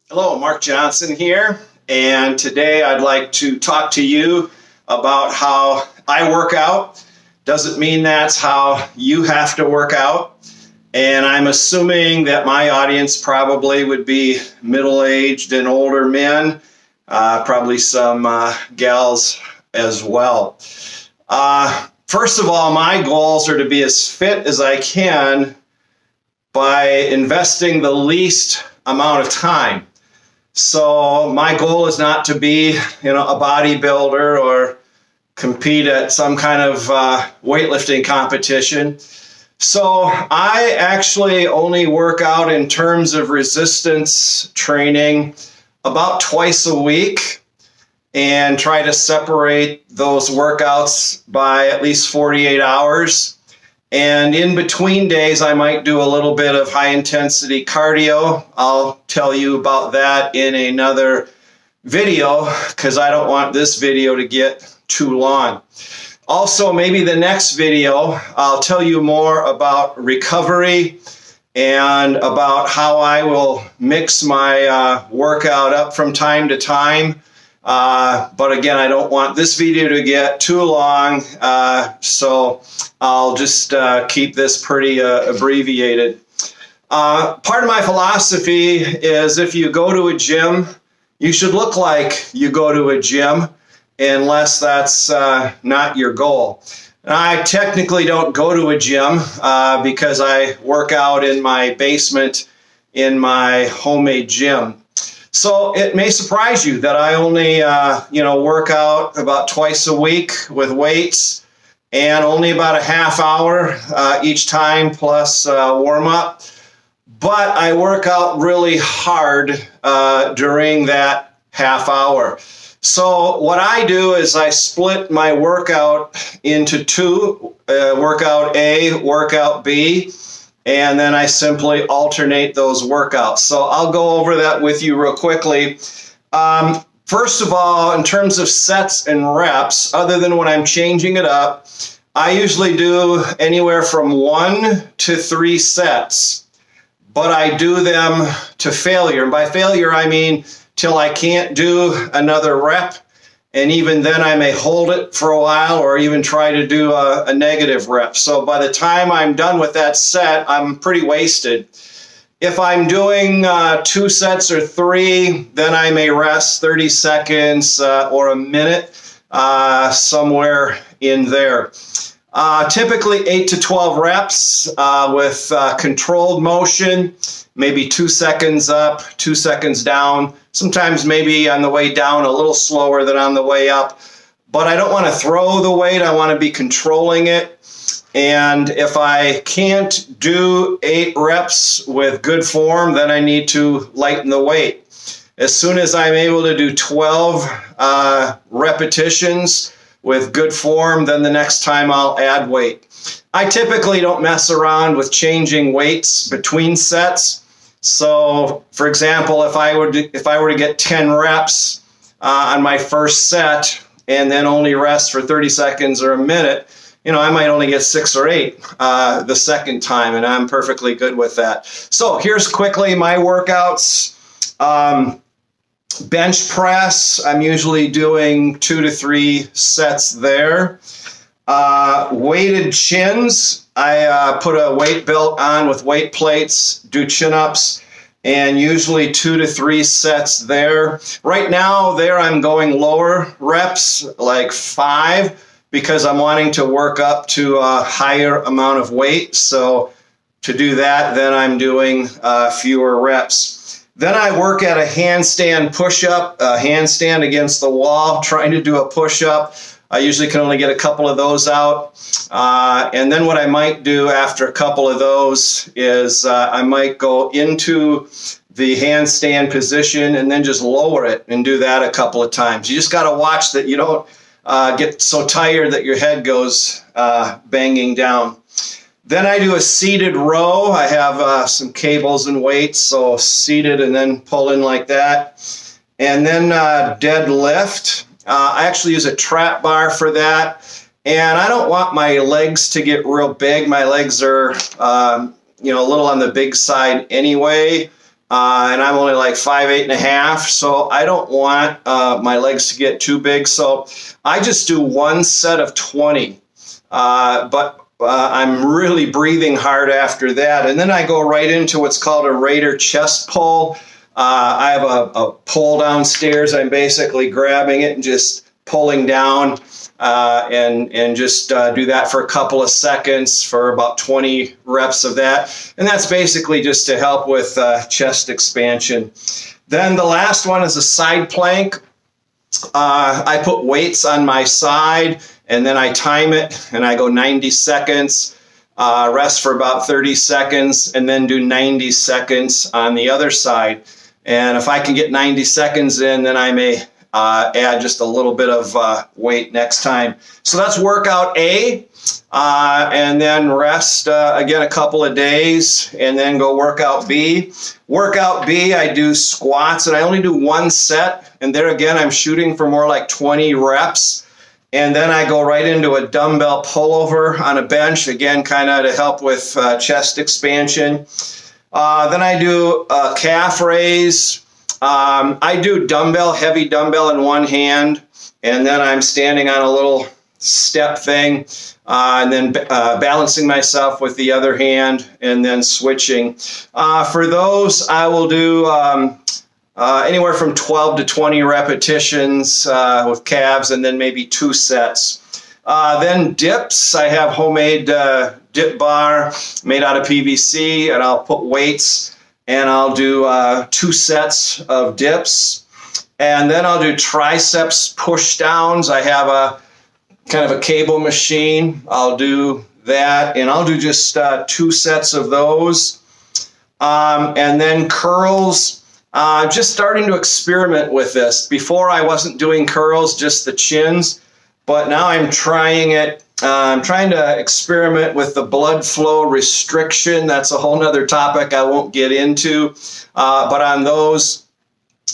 Hello, Mark Johnson here, and today I'd like to talk to you about how I work out. Doesn't mean that's how you have to work out, and I'm assuming that my audience probably would be middle-aged and older men, probably some gals as well. First of all, my goals are to be as fit as I can by investing the least amount of time. So my goal is not to be, a bodybuilder or compete at some kind of weightlifting competition. So I actually only work out in terms of resistance training about twice a week and try to separate those workouts by at least 48 hours. And in between days, I might do a little bit of high intensity cardio. I'll tell you about that in another video because I don't want this video to get too long. Also, maybe the next video, I'll tell you more about recovery and about how I will mix my workout up from time to time. But again, I don't want this video to get too long, so I'll just keep this pretty abbreviated. Part of my philosophy is if you go to a gym, you should look like you go to a gym, unless that's not your goal. I technically don't go to a gym because I work out in my basement in my homemade gym. So it may surprise you that I only, work out about twice a week with weights and only about a half hour each time plus warm up. But I work out really hard during that half hour. So what I do is I split my workout into two, workout A, workout B. And then I simply alternate those workouts. So I'll go over that with you real quickly. First of all, in terms of sets and reps, other than when I'm changing it up, I usually do anywhere from 1 to 3 sets, but I do them to failure. And by failure, I mean till I can't do another rep. And even then I may hold it for a while or even try to do a negative rep. So by the time I'm done with that set, I'm pretty wasted. If I'm doing 2 sets or 3, then I may rest 30 seconds or a minute, somewhere in there. Typically 8 to 12 reps with controlled motion, maybe 2 seconds up, 2 seconds down. Sometimes maybe on the way down a little slower than on the way up. But I don't want to throw the weight. I want to be controlling it. And if I can't do 8 reps with good form, then I need to lighten the weight. As soon as I'm able to do 12 repetitions with good form, then the next time I'll add weight. I typically don't mess around with changing weights between sets. So, for example, if I were to get 10 reps on my first set and then only rest for 30 seconds or a minute, I might only get 6 or 8 the second time, and I'm perfectly good with that. So here's quickly my workouts. Bench press, I'm usually doing 2 to 3 sets there. Weighted chins, I put a weight belt on with weight plates, do chin-ups, and usually 2 to 3 sets there. Right now, I'm going lower reps, like 5, because I'm wanting to work up to a higher amount of weight. So to do that, then I'm doing fewer reps. Then I work at a handstand push-up, a handstand against the wall, trying to do a push-up. I usually can only get a couple of those out. And then what I might do after a couple of those is I might go into the handstand position and then just lower it and do that a couple of times. You just got to watch that you don't get so tired that your head goes banging down. Then I do a seated row. I have some cables and weights, so seated and then pull in like that. And then deadlift. I actually use a trap bar for that. And I don't want my legs to get real big. My legs are, a little on the big side anyway. and I'm only like 5'8½", so I don't want my legs to get too big. So I just do one set of 20, but I'm really breathing hard after that. And then I go right into what's called a Raider chest pull. I have a pull downstairs. I'm basically grabbing it and just pulling down, and just do that for a couple of seconds for about 20 reps of that. And that's basically just to help with chest expansion. Then the last one is a side plank. I put weights on my side, and then I time it, and I go 90 seconds, rest for about 30 seconds, and then do 90 seconds on the other side. And if I can get 90 seconds in, then I may add just a little bit of weight next time. So that's workout A, and then rest again a couple of days, and then go workout B. Workout B, I do squats, and I only do one set, and there again I'm shooting for more like 20 reps. And then I go right into a dumbbell pullover on a bench, again kind of to help with chest expansion. Then I do a calf raise. I do heavy dumbbell in one hand, and then I'm standing on a little step thing, and then balancing myself with the other hand, and then switching. For those, I will do anywhere from 12 to 20 repetitions with calves, and then maybe 2 sets. Then dips, I have homemade dip bar made out of PVC, and I'll put weights, and I'll do 2 sets of dips. And then I'll do triceps push downs. I have a kind of a cable machine. I'll do that, and I'll do just 2 sets of those. And then curls, just starting to experiment with this. Before I wasn't doing curls, just the chins, but now I'm trying it. I'm trying to experiment with the blood flow restriction. That's a whole nother topic I won't get into. But on those,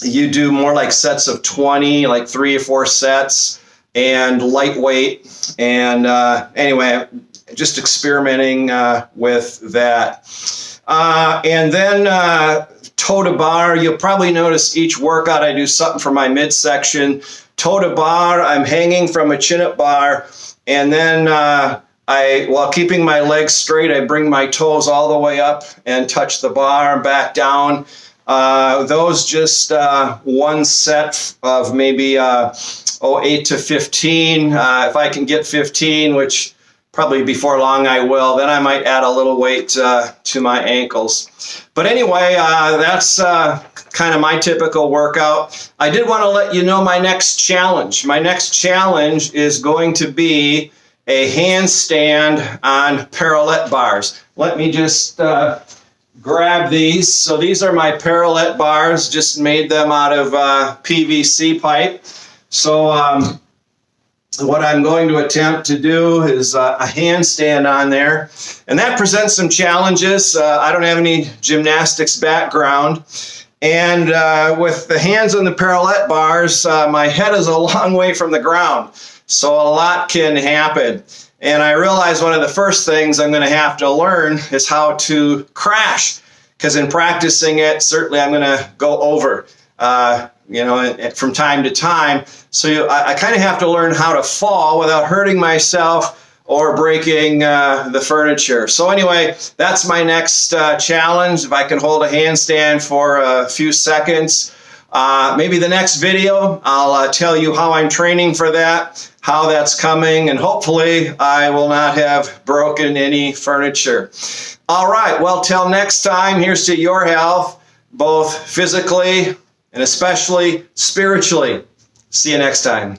you do more like sets of 20, like 3 or 4 sets, and lightweight. And anyway, just experimenting with that. And then toe to bar. You'll probably notice each workout I do something for my midsection. Toe to bar, I'm hanging from a chin-up bar, and then while keeping my legs straight, I bring my toes all the way up and touch the bar and back down. Those just one set of maybe 8 to 15. If I can get 15, which probably before long I will, then I might add a little weight to my ankles. But anyway, that's kind of my typical workout. I did want to let you know my next challenge. My next challenge is going to be a handstand on parallel bars. Let me just grab these. So these are my parallel bars, just made them out of PVC pipe. So what I'm going to attempt to do is a handstand on there, and that presents some challenges. I don't have any gymnastics background, and with the hands on the parallel bars, my head is a long way from the ground, so a lot can happen. And I realize one of the first things I'm going to have to learn is how to crash, because in practicing it, certainly I'm going to go over, from time to time. So I kind of have to learn how to fall without hurting myself or breaking the furniture. So anyway, that's my next challenge. If I can hold a handstand for a few seconds, maybe the next video, I'll tell you how I'm training for that, how that's coming, and hopefully I will not have broken any furniture. All right, well, till next time, here's to your health, both physically and especially spiritually. See you next time.